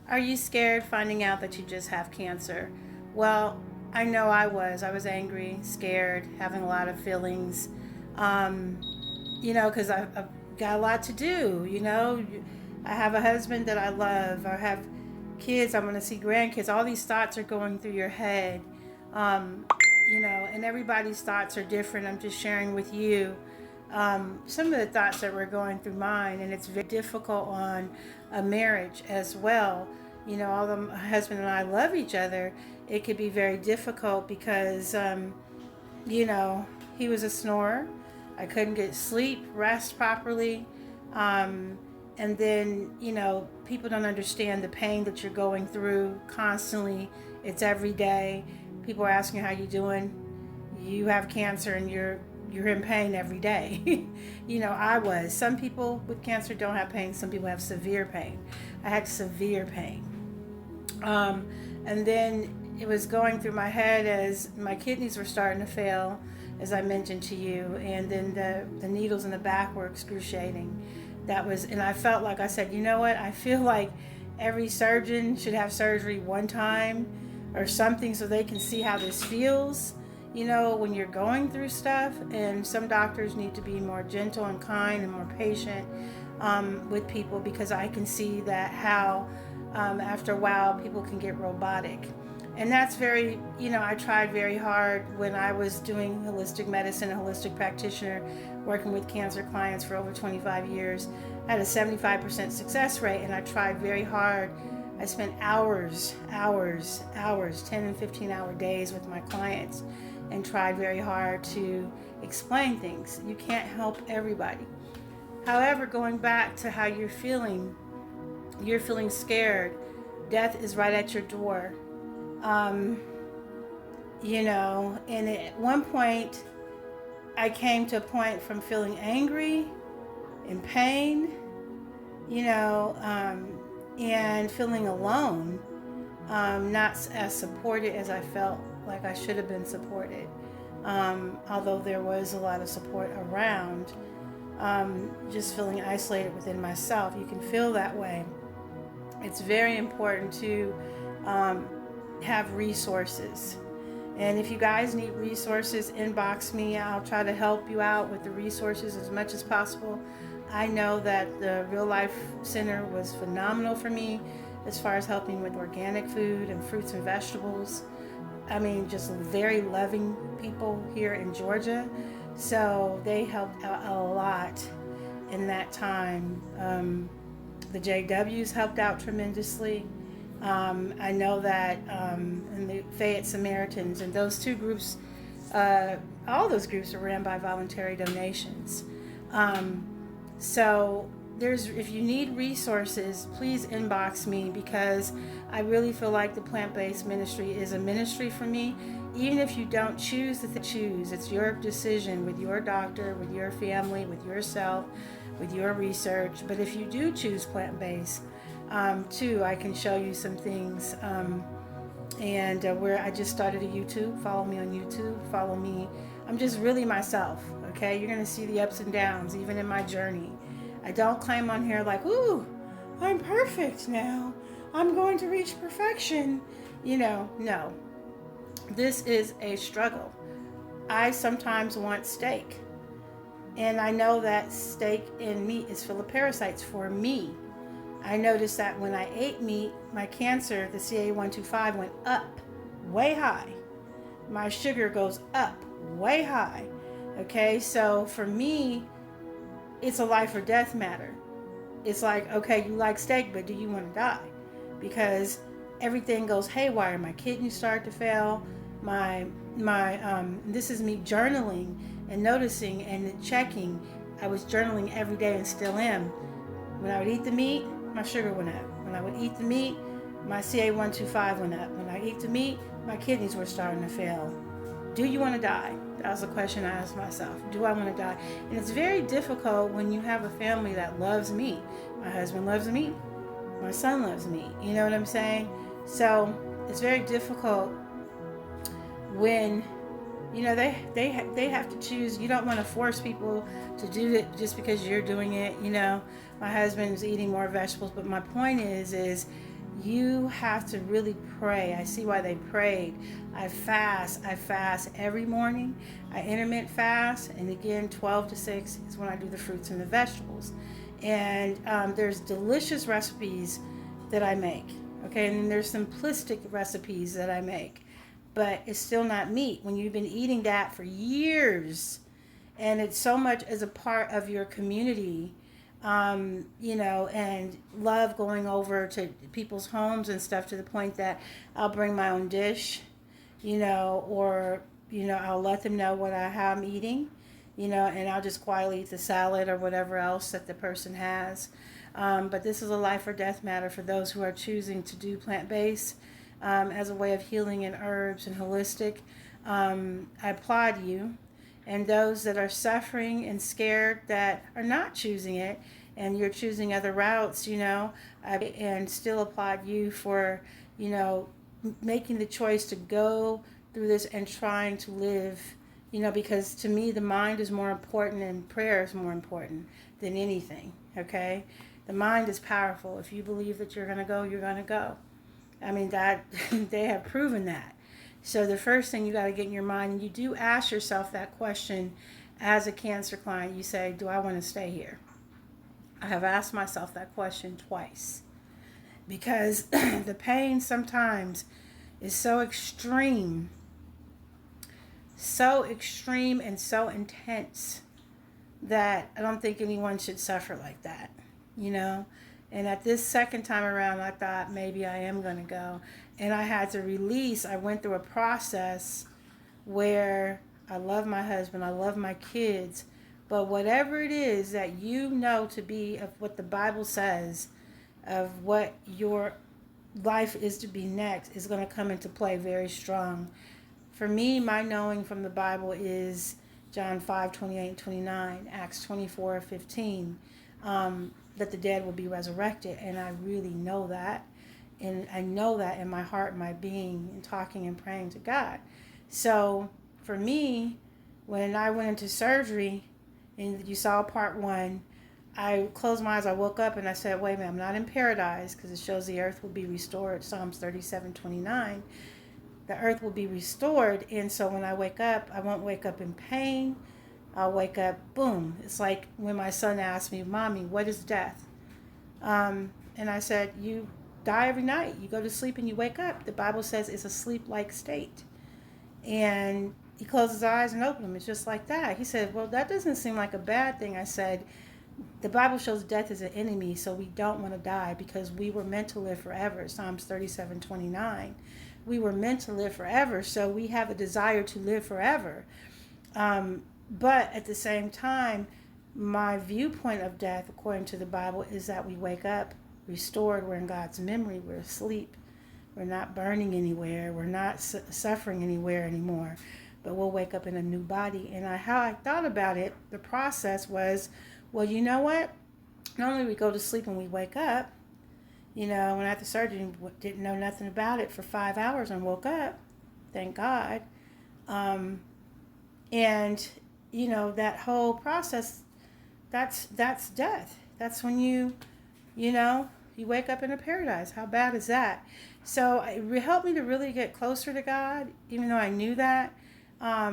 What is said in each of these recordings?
Are you scared finding out that you just have cancer? Well, I know I was. I was angry, scared, having a lot of feelings. Um, because I've got a lot to do. I have a husband that I love. I have kids. I'm going to see grandkids. All these thoughts are going through your head. Um, and everybody's thoughts are different. I'm just sharing with you some of the thoughts that were going through mine, and it's very difficult on a marriage as well. Although my husband and I love each other, it could be very difficult because, you know, he was a snorer. I couldn't get sleep, rest properly. Um, and then, people don't understand the pain that you're going through constantly. It's every day. People are asking how you doing. You have cancer and you're in pain every day. I was. Some people with cancer don't have pain. Some people have severe pain. I had severe pain. Um, and then it was going through my head as my kidneys were starting to fail, as I mentioned to you, and then the needles in the back were excruciating. And I felt like, I said, you know what? I feel like every surgeon should have surgery one time or something so they can see how this feels. When you're going through stuff, and some doctors need to be more gentle and kind and more patient with people, because I can see that how after a while people can get robotic. And that's I tried very hard when I was doing holistic medicine, a holistic practitioner, working with cancer clients for over 25 years. I had a 75% success rate, and I tried very hard. I spent hours, 10 and 15-hour days with my clients, and tried very hard to explain things. You can't help everybody. However, going back to how you're feeling scared. Death is right at your door. Um, and at one point, I came to a point from feeling angry, in pain, and feeling alone, not as supported as I felt like I should have been supported. Although there was a lot of support around, just feeling isolated within myself. You can feel that way. It's very important to have resources. And if you guys need resources, inbox me. I'll try to help you out with the resources as much as possible. I know that the Real Life Center was phenomenal for me as far as helping with organic food and fruits and vegetables. I mean, just very loving people here in Georgia. So they helped out a lot in that time. The JWs helped out tremendously. I know that in the Fayette Samaritans, and those two groups, all those groups are ran by voluntary donations. So if you need resources, please inbox me, because I really feel like the plant-based ministry is a ministry for me. Even if you don't choose to choose, it's your decision with your doctor, with your family, with yourself, with your research. But if you do choose plant-based, too, I can show you some things. And where I just started a YouTube. Follow me on YouTube. Follow me. I'm just really myself. Okay, you're gonna see the ups and downs, even in my journey. I don't claim on here like, ooh, I'm perfect now. I'm going to reach perfection. No. This is a struggle. I sometimes want steak. And I know that steak and meat is full of parasites for me. I noticed that when I ate meat, my cancer, the Ct.2 went up, way high. My sugar goes up, way high. Okay, so for me, it's a life or death matter. It's like, okay, you like steak, but do you want to die? Because everything goes haywire. My kidneys start to fail. This is me journaling and noticing and checking. I was journaling every day and still am. When I would eat the meat, my sugar went up. When I would eat the meat, my Ct.125 went up. When I eat the meat, my kidneys were starting to fail. Do you want to die? That was the question I asked myself. Do I want to die? And it's very difficult when you have a family that loves meat. My husband loves meat. My son loves meat. You know what I'm saying? So it's very difficult when they have to choose. You don't want to force people to do it just because you're doing it. My husband's eating more vegetables, but my point is You have to really pray. I see why they prayed. I fast every morning. I intermittent fast, and again, 12 to 6 is when I do the fruits and the vegetables. And there's delicious recipes that I make. Okay, and then there's simplistic recipes that I make, but it's still not meat. When you've been eating that for years, and it's so much as a part of your community, and love going over to people's homes and stuff, to the point that I'll bring my own dish, or, I'll let them know how I'm eating, and I'll just quietly eat the salad or whatever else that the person has. But this is a life or death matter for those who are choosing to do plant-based as a way of healing and herbs and holistic. I applaud you. And those that are suffering and scared that are not choosing it, and you're choosing other routes, and still applaud you for, making the choice to go through this and trying to live, because to me the mind is more important and prayer is more important than anything, okay? The mind is powerful. If you believe that you're going to go, you're going to go. I mean, that they have proven that. So the first thing you got to get in your mind, and you do ask yourself that question as a cancer client, you say, do I want to stay here? I have asked myself that question twice, because the pain sometimes is so extreme and so intense that I don't think anyone should suffer like that, And at this second time around, I thought maybe I am going to go. And I had to release. I went through a process where I love my husband, I love my kids, but whatever it is that to be of what the Bible says, of what your life is to be next, is going to come into play very strong. For me, my knowing from the Bible is John 5:28 and 29, Acts 24:15. That the dead will be resurrected, and I really know that, and I know that in my heart, my being, and talking and praying to God. So for me, when I went into surgery, and you saw part 1, I closed my eyes, I woke up, and I said, wait a minute, I'm not in paradise, because it shows the earth will be restored, Psalms 37:29. The earth will be restored, and so when I wake up, I won't wake up in pain. I'll wake up, boom. It's like when my son asked me, Mommy, what is death? And I said, you die every night. You go to sleep and you wake up. The Bible says it's a sleep-like state. And he closed his eyes and opened them. It's just like that. He said, well, that doesn't seem like a bad thing. I said, the Bible shows death is an enemy, so we don't want to die, because we were meant to live forever. Psalms 37:29. We were meant to live forever, so we have a desire to live forever. But at the same time, my viewpoint of death, according to the Bible, is that we wake up restored. We're in God's memory. We're asleep. We're not burning anywhere. We're not suffering anywhere anymore. But we'll wake up in a new body. And how I thought about it, the process was, well, you know what? Not only we go to sleep and we wake up, when I had the surgery, didn't know nothing about it for 5 hours and woke up. Thank God. And that whole process, that's death. That's when you wake up in a paradise. How bad is that? So it helped me to really get closer to God, even though I knew that. I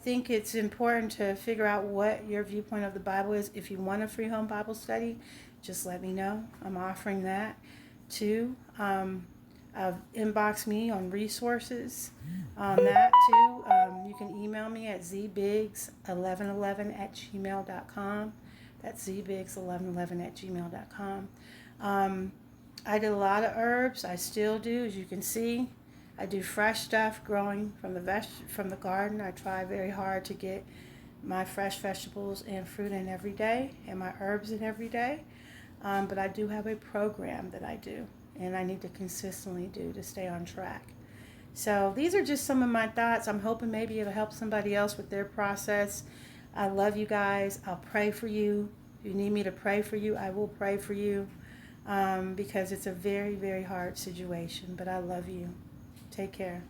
think it's important to figure out what your viewpoint of the Bible is. If you want a free home Bible study, just let me know. I'm offering that too. Inbox me on resources on that too. You can email me at zbiggs1111@gmail.com. That's zbiggs1111@gmail.com. I did a lot of herbs. I still do, as you can see. I do fresh stuff growing from the garden. I try very hard to get my fresh vegetables and fruit in every day, and my herbs in every day. But I do have a program that I do, and I need to consistently do to stay on track. So these are just some of my thoughts. I'm hoping maybe it'll help somebody else with their process. I love you guys. I'll pray for you. If you need me to pray for you, I will pray for you, because it's a very, very hard situation. But I love you. Take care.